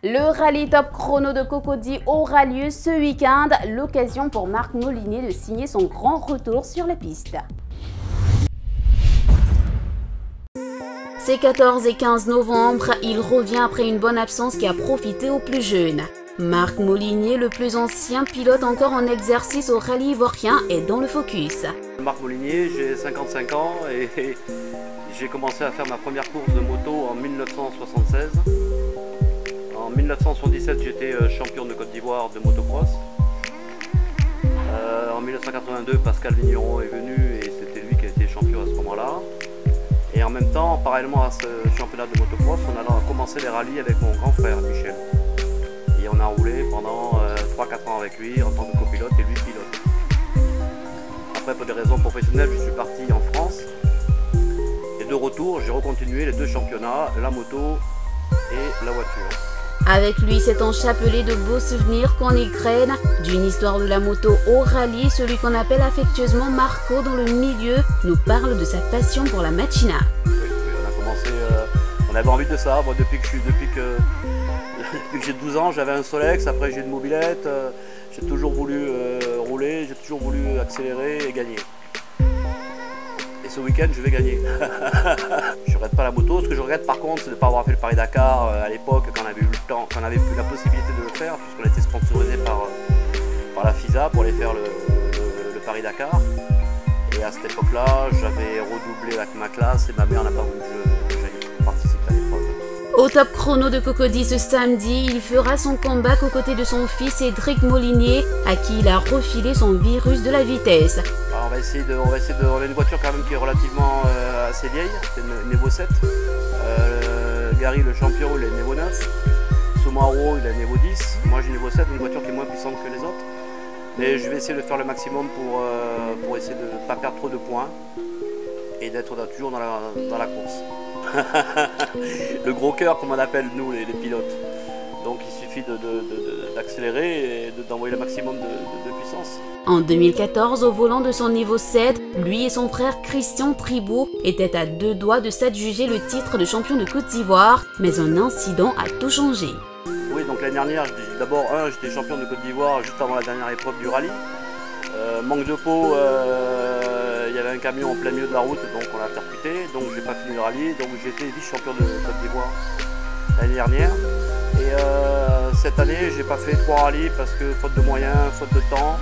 Le rallye top chrono de Cocody aura lieu ce week-end, l'occasion pour Marc Molinier de signer son grand retour sur la piste. C'est 14 et 15 novembre, il revient après une bonne absence qui a profité aux plus jeunes. Marc Molinier, le plus ancien pilote encore en exercice au rallye ivoirien, est dans le focus. Marc Molinier, j'ai 55 ans et j'ai commencé à faire ma première course de moto en 1976. En 1977, j'étais champion de Côte d'Ivoire de motocross. En 1982, Pascal Vigneron est venu et c'était lui qui a été champion à ce moment-là. Et en même temps, parallèlement à ce championnat de motocross, on a commencé les rallyes avec mon grand frère Michel. Et on a roulé pendant 3-4 ans avec lui en tant que copilote et lui pilote. Après, pour des raisons professionnelles, je suis parti en France. Et de retour, j'ai recontinué les deux championnats, la moto et la voiture. Avec lui, c'est un chapelet de beaux souvenirs qu'on égrène, d'une histoire de la moto au rallye. Celui qu'on appelle affectueusement Marco dans le milieu nous parle de sa passion pour la machina. Oui, on a commencé, on avait envie de ça. Moi, depuis que j'ai 12 ans, j'avais un Solex, après j'ai une mobilette. J'ai toujours voulu rouler, j'ai toujours voulu accélérer et gagner. Et ce week-end, je vais gagner. Je ne regrette pas la moto. Ce que je regrette par contre, c'est de ne pas avoir fait le Paris-Dakar à l'époque, quand on avait eu le temps, quand on avait eu la possibilité de le faire, puisqu'on était sponsorisé par la FISA pour aller faire le Paris-Dakar. Et à cette époque-là, j'avais redoublé ma classe et ma mère n'a pas voulu que j'aille participer à l'épreuve. Au top chrono de Cocody ce samedi, il fera son comeback aux côtés de son fils Cédric Molinier, à qui il a refilé son virus de la vitesse. Alors on a une voiture quand même qui est relativement assez vieille, c'est une Evo 7. Gary le champion, il a une Evo 9. Somaro, il a une Evo 10. Moi j'ai une Evo 7, une voiture qui est moins puissante que les autres. Mais je vais essayer de faire le maximum pour essayer de ne pas perdre trop de points et d'être toujours dans la course. Le gros cœur, comme on appelle nous les pilotes. Donc il suffit d'accélérer et d'envoyer le maximum de puissance. En 2014, au volant de son niveau 7, lui et son frère Christian Tribou étaient à deux doigts de s'adjuger le titre de champion de Côte d'Ivoire, mais un incident a tout changé. Oui, donc l'année dernière, d'abord, j'étais champion de Côte d'Ivoire juste avant la dernière épreuve du rallye. Manque de peau, il y avait un camion en plein milieu de la route, donc on l'a percuté, donc j'ai pas fini le rallye, donc j'ai été vice-champion de Côte d'Ivoire l'année dernière. Et cette année, j'ai pas fait 3 rallyes parce que faute de moyens, faute de temps,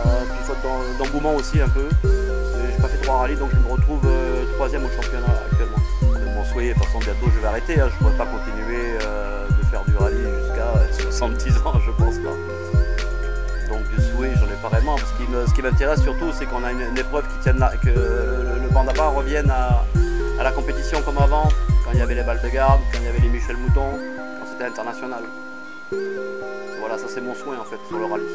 puis faute d'engouement aussi un peu. J'ai pas fait 3 rallyes, donc je me retrouve 3e au championnat actuellement. Mon souhait, de toute façon bientôt je vais arrêter, je ne pourrais pas continuer de faire du rallye jusqu'à 70 ans, je pense pas. Donc du souhait, j'en ai pas vraiment. Ce qui m'intéresse surtout, c'est qu'on a une épreuve qui tienne là, que le banc d'avant revienne à la compétition comme avant, quand il y avait les balles de garde, quand il y avait les Michel Mouton, quand c'était international. Voilà, ça c'est mon souhait en fait sur le rallye.